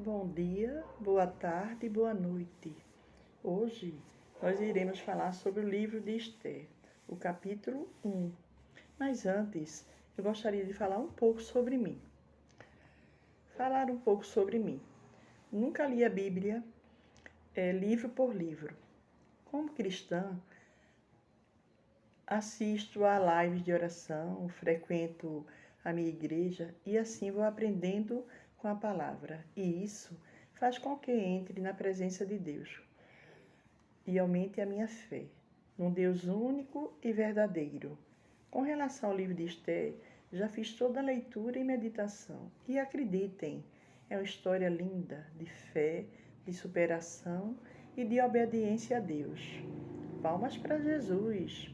Bom dia, boa tarde, boa noite. Hoje nós iremos falar sobre o livro de Esther, o capítulo 1. Mas antes, eu gostaria de falar um pouco sobre mim. Falar um pouco sobre mim. Nunca li a Bíblia, livro por livro. Como cristã, assisto a lives de oração, frequento a minha igreja e assim vou aprendendo com a palavra. E isso faz com que entre na presença de Deus e aumente a minha fé num Deus único e verdadeiro. Com relação ao livro de Esther, já fiz toda a leitura e meditação. E acreditem, é uma história linda de fé, de superação e de obediência a Deus. Palmas para Jesus!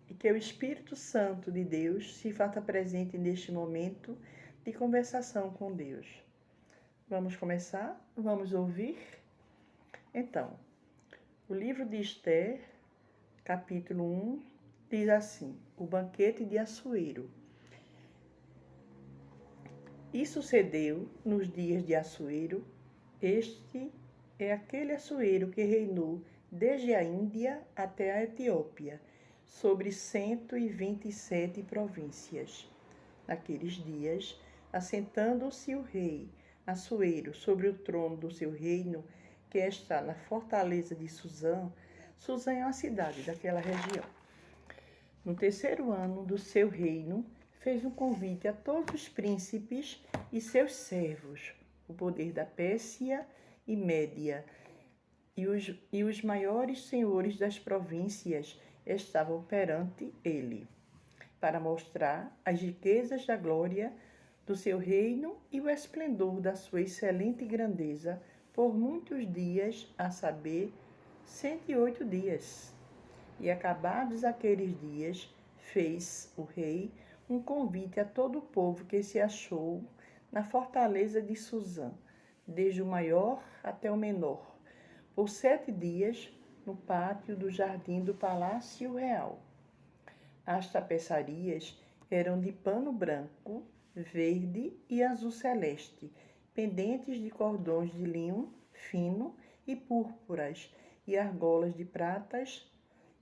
E que o Espírito Santo de Deus se faça presente neste momento de conversação com Deus. Vamos começar? Vamos ouvir? Então, o livro de Esther, capítulo 1, diz assim: o banquete de Assuero. E sucedeu nos dias de Assuero, este é aquele Assuero que reinou desde a Índia até a Etiópia, sobre 127 províncias. Naqueles dias, assentando-se o rei Assuero sobre o trono do seu reino, que está na fortaleza de Suzã. Suzã é uma cidade daquela região. No terceiro ano do seu reino, fez um convite a todos os príncipes e seus servos, o poder da Pérsia e Média, e os maiores senhores das províncias estavam perante ele, para mostrar as riquezas da glória do seu reino e o esplendor da sua excelente grandeza por muitos dias, a saber, 108 dias. E acabados aqueles dias, fez o rei um convite a todo o povo que se achou na fortaleza de Suzã, desde o maior até o menor, por 7 dias, no pátio do jardim do Palácio Real. As tapeçarias eram de pano branco, verde e azul celeste, pendentes de cordões de linho fino e púrpuras, e argolas de pratas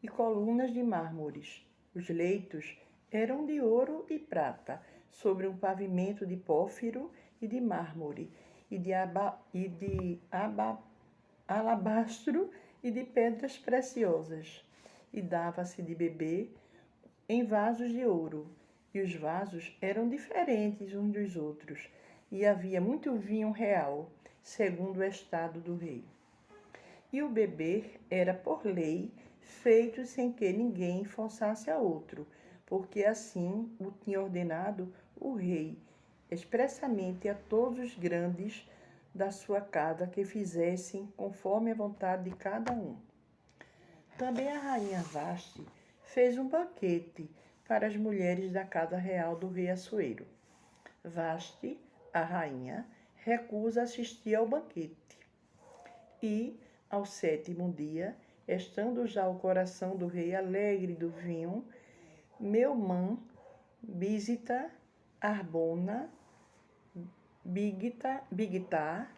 e colunas de mármores. Os leitos eram de ouro e prata, sobre um pavimento de pórfiro e de mármore, e de alabastro e de pedras preciosas. E dava-se de beber em vasos de ouro, e os vasos eram diferentes uns dos outros, e havia muito vinho real, segundo o estado do rei. E o beber era por lei, feito sem que ninguém forçasse a outro, porque assim o tinha ordenado o rei, expressamente a todos os grandes da sua casa que fizessem conforme a vontade de cada um. Também a rainha Vasti fez um banquete para as mulheres da casa real do rei Assuero. Vasti, a rainha, recusa assistir ao banquete. E, ao 7º dia, estando já o coração do rei alegre do vinho, Meumã, Bizita, Arbona, Bigtar,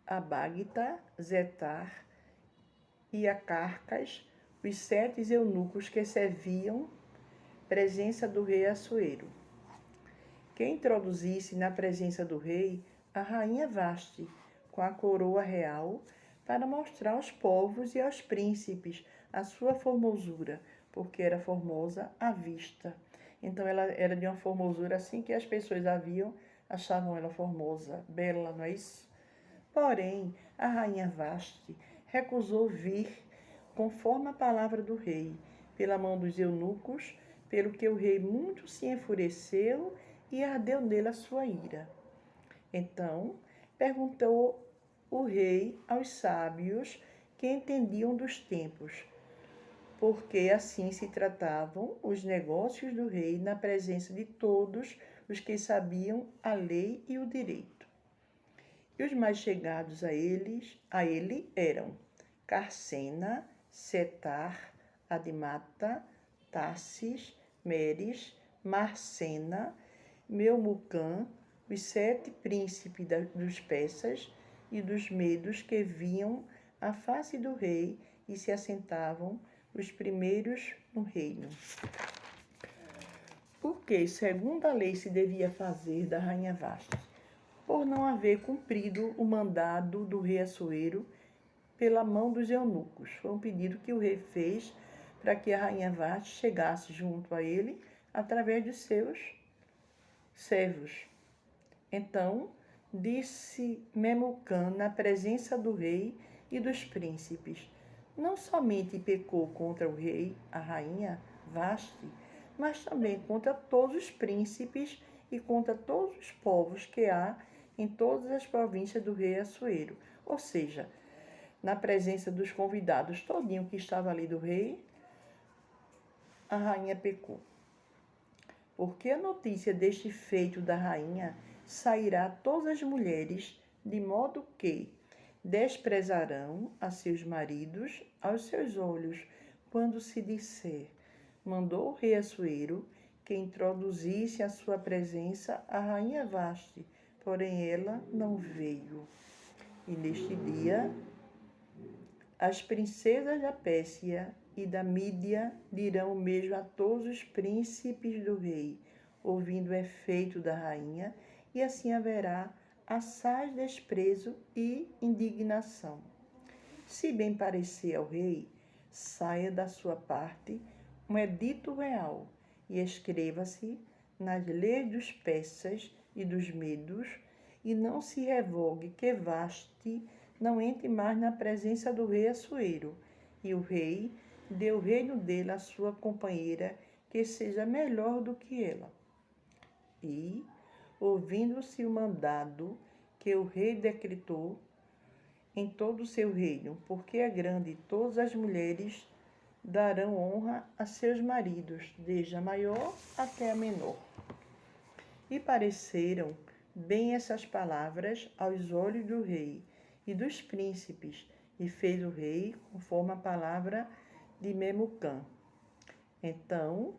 Abagta, Zetar e Acarcas, os 7 eunucos que serviam presença do rei Assuero, que introduzisse na presença do rei a rainha Vasti, com a coroa real, para mostrar aos povos e aos príncipes a sua formosura, porque era formosa à vista. Então ela era de uma formosura assim que as pessoas a viam, achavam ela formosa, bela, não é isso? Porém, a rainha Vasti recusou vir conforme a palavra do rei, pela mão dos eunucos, pelo que o rei muito se enfureceu e ardeu nele a sua ira. Então, perguntou o rei aos sábios que entendiam dos tempos, porque assim se tratavam os negócios do rei na presença de todos os que sabiam a lei e o direito. E os mais chegados a ele eram Carcena, Setar, Admata, Tarsis, Meres, Marcena, Meumucã, os 7 príncipes dos persas e dos medos que viam a face do rei e se assentavam os primeiros no reino. Porque, segundo a lei, se devia fazer da rainha Vasti, por não haver cumprido o mandado do rei Assuero pela mão dos eunucos. Foi um pedido que o rei fez para que a rainha Vasti chegasse junto a ele através de seus servos. Então, disse Memucã na presença do rei e dos príncipes: não somente pecou contra o rei, a rainha Vasti, mas também contra todos os príncipes e contra todos os povos que há em todas as províncias do rei Assuero. Ou seja, na presença dos convidados todinho que estava ali do rei, a rainha pecou. Porque a notícia deste feito da rainha sairá a todas as mulheres, de modo que desprezarão a seus maridos aos seus olhos, quando se disser: mandou o rei Assuero que introduzisse à sua presença a rainha Vasti, porém ela não veio. E neste dia, as princesas da Pérsia e da Mídia dirão o mesmo a todos os príncipes do rei, ouvindo o efeito da rainha, e assim haverá assaz desprezo e indignação. Se bem parecer ao rei, saia da sua parte um edito real e escreva-se nas leis dos persas e dos medos, e não se revogue que Vasti não entre mais na presença do rei Assuero, e o rei dê o reino dele à sua companheira, que seja melhor do que ela. E, ouvindo-se o mandado que o rei decretou em todo o seu reino, porque é grande, todas as mulheres darão honra a seus maridos, desde a maior até a menor. E pareceram bem essas palavras aos olhos do rei e dos príncipes, e fez o rei conforme a palavra de Memucã. Então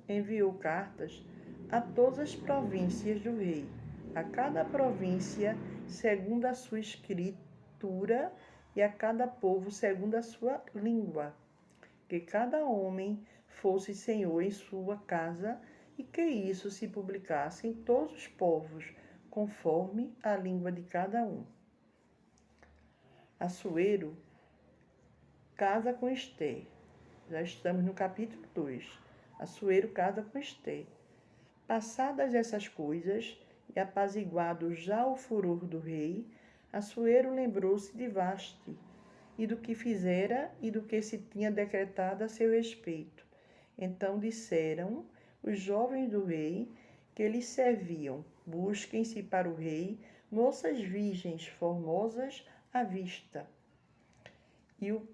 enviou cartas a todas as províncias do rei, a cada província segundo a sua escritura e a cada povo segundo a sua língua, que cada homem fosse senhor em sua casa e que isso se publicasse em todos os povos, conforme a língua de cada um. Assuero casa com Esther. Já estamos no capítulo 2. Assuero casa com Esther. Passadas essas coisas e apaziguado já o furor do rei, Assuero lembrou-se de Vasti e do que fizera e do que se tinha decretado a seu respeito. Então disseram os jovens do rei que lhes serviam: busquem-se para o rei moças virgens formosas à vista,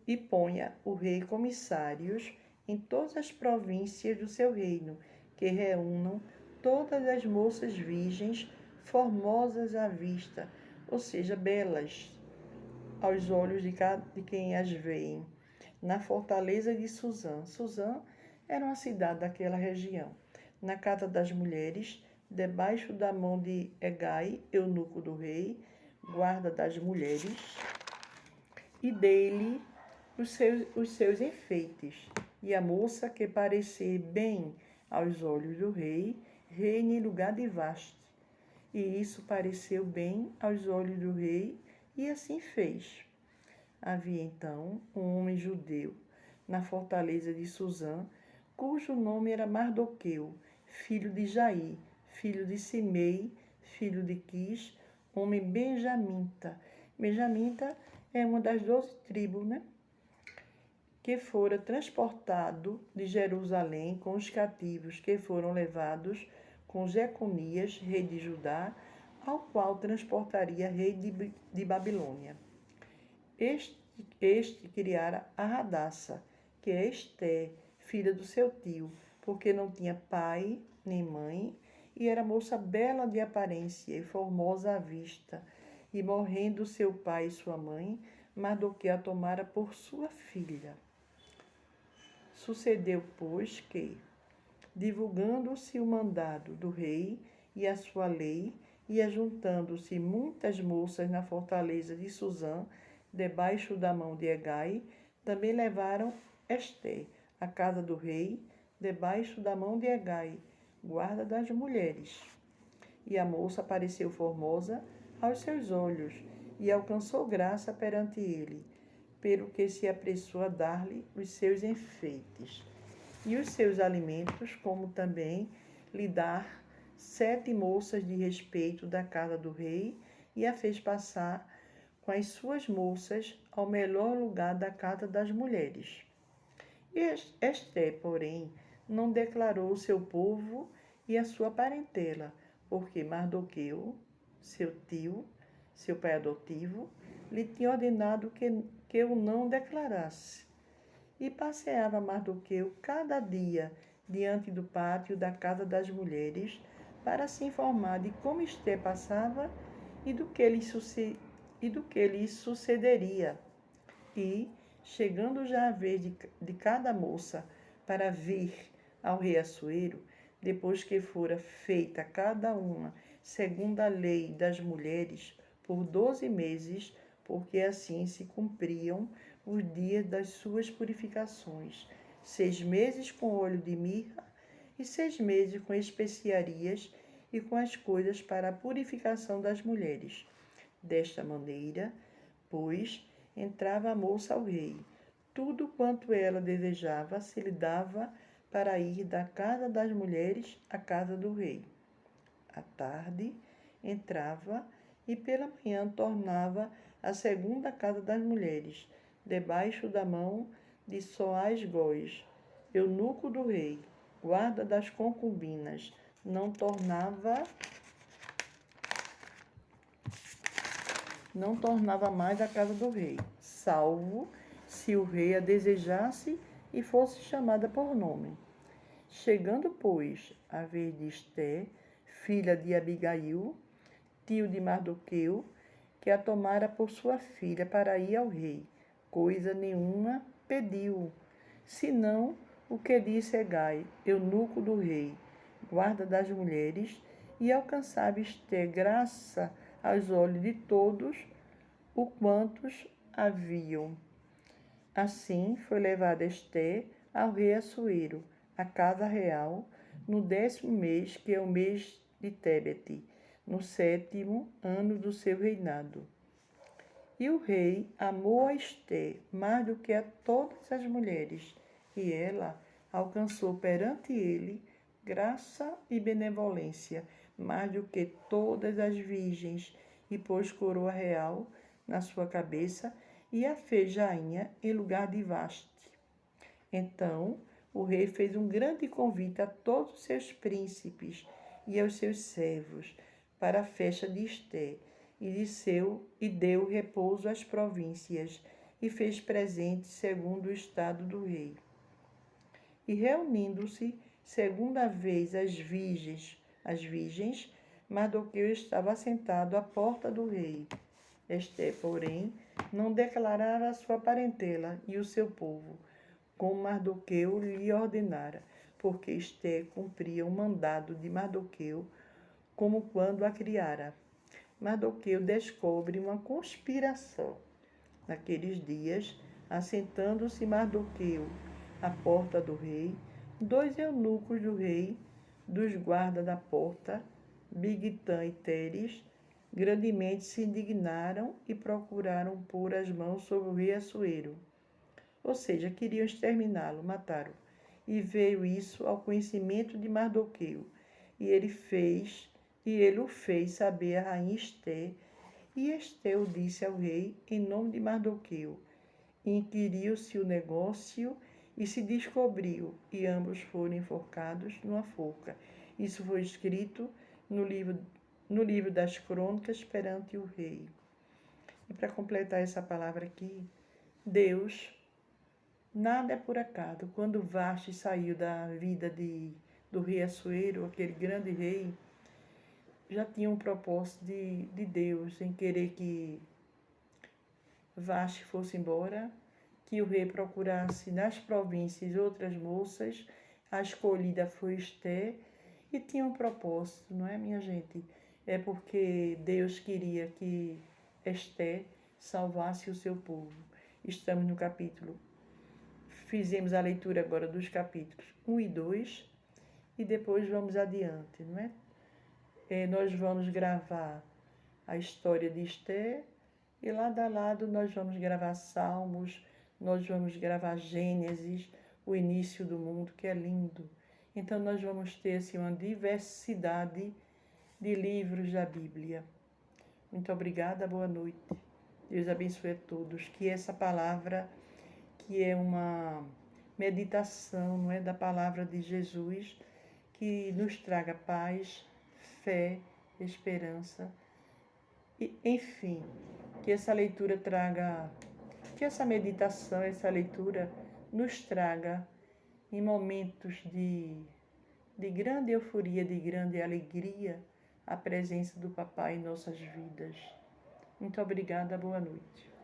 e ponha o rei comissários em todas as províncias do seu reino, que reúnam todas as moças virgens formosas à vista, ou seja, belas aos olhos de quem as veem, na fortaleza de Suzã. Suzã era uma cidade daquela região. Na casa das mulheres, debaixo da mão de Hegai, eunuco do rei, guarda das mulheres, e dele os seus enfeites. E a moça que parecer bem aos olhos do rei, reine em lugar de Vasti. E isso pareceu bem aos olhos do rei, e assim fez. Havia então um homem judeu na fortaleza de Suzã, cujo nome era Mardoqueu, filho de Jair, filho de Simei, filho de Quis, homem benjamita. Benjamita é uma das 12 tribos, que fora transportado de Jerusalém com os cativos que foram levados com Jeconias, rei de Judá, ao qual transportaria rei de Babilônia. Este criara a Radassa, que é Esté, filha do seu tio, porque não tinha pai nem mãe, e era moça bela de aparência e formosa à vista. E morrendo seu pai e sua mãe, Mardoqueu a tomara por sua filha. Sucedeu, pois, que, divulgando-se o mandado do rei e a sua lei, e ajuntando-se muitas moças na fortaleza de Suzã, debaixo da mão de Hegai, também levaram Ester à casa do rei, debaixo da mão de Hegai, guarda das mulheres. E a moça pareceu formosa aos seus olhos, e alcançou graça perante ele, pelo que se apressou a dar-lhe os seus enfeites e os seus alimentos, como também lhe dar 7 moças de respeito da casa do rei, e a fez passar com as suas moças ao melhor lugar da casa das mulheres. E Ester, porém, não declarou o seu povo e a sua parentela, porque Mardoqueu, seu tio, seu pai adotivo, lhe tinha ordenado que o não declarasse. E passeava Mardoqueu cada dia diante do pátio da casa das mulheres, para se informar de como Ester passava e do que lhe sucederia. E, chegando já a vez de cada moça para vir ao rei Assuero, depois que fora feita cada uma segundo a lei das mulheres, por 12 meses, porque assim se cumpriam os dias das suas purificações, 6 meses com óleo de mirra e 6 meses com especiarias e com as coisas para a purificação das mulheres. Desta maneira, pois, entrava a moça ao rei. Tudo quanto ela desejava se lhe dava para ir da casa das mulheres à casa do rei. À tarde, entrava e pela manhã tornava à segunda casa das mulheres, debaixo da mão de Soás-Góis, eunuco do rei, guarda das concubinas. Não tornava mais à casa do rei, salvo se o rei a desejasse e fosse chamada por nome. Chegando, pois, a vez de Ester, filha de Abigail, tio de Mardoqueu, que a tomara por sua filha para ir ao rei, coisa nenhuma pediu, senão o que disse Hegai, eunuco do rei, guarda das mulheres, e alcançava Ester graça aos olhos de todos o quantos haviam. Assim foi levada Ester ao rei Assuero, à casa real, no 10º mês, que é o mês de Tebete, no 7º ano do seu reinado. E o rei amou a Ester mais do que a todas as mulheres, e ela alcançou perante ele graça e benevolência, mais do que todas as virgens, e pôs coroa real na sua cabeça, e a fez rainha em lugar de Vaste. Então o rei fez um grande convite a todos os seus príncipes e aos seus servos para a festa de Ester, e deu repouso às províncias, e fez presentes segundo o estado do rei. E reunindo-se segunda vez as virgens, Mardoqueu estava assentado à porta do rei. Ester, porém, não declarara a sua parentela e o seu povo, como Mardoqueu lhe ordenara, porque Ester cumpria o mandado de Mardoqueu, como quando a criara. Mardoqueu descobre uma conspiração. Naqueles dias, assentando-se Mardoqueu à porta do rei, 2 eunucos do rei, dos guardas da porta, Bigtã e Teres, grandemente se indignaram e procuraram pôr as mãos sobre o rei Assuero. Ou seja, queriam exterminá-lo, matá-lo. E veio isso ao conhecimento de Mardoqueu, e ele o fez saber a rainha Ester, e Ester o disse ao rei em nome de Mardoqueu. Inquiriu-se o negócio e se descobriu, e ambos foram enforcados numa forca. Isso foi escrito no livro das crônicas perante o rei. E para completar essa palavra aqui, Deus, nada é por acaso. Quando Vaste saiu da vida do rei Assuero, aquele grande rei, já tinha um propósito de Deus em querer que Vaste fosse embora, que o rei procurasse nas províncias outras moças, A escolhida foi Esther e tinha um propósito, não é, minha gente? É porque Deus queria que Esther salvasse o seu povo. Estamos no capítulo. Fizemos a leitura agora dos capítulos 1 e 2 e depois vamos adiante, não é? Nós vamos gravar a história de Esther e lado a lado nós vamos gravar Salmos, nós vamos gravar Gênesis, o início do mundo, que é lindo. Então nós vamos ter assim, uma diversidade de livros da Bíblia. Muito obrigada, boa noite. Deus abençoe a todos. Que essa palavra, que é uma meditação, não é, da palavra de Jesus, que nos traga paz, fé, esperança. E, enfim, que essa leitura traga, que essa meditação, essa leitura nos traga em momentos de grande euforia, de grande alegria, a presença do Papai em nossas vidas. Muito obrigada, boa noite.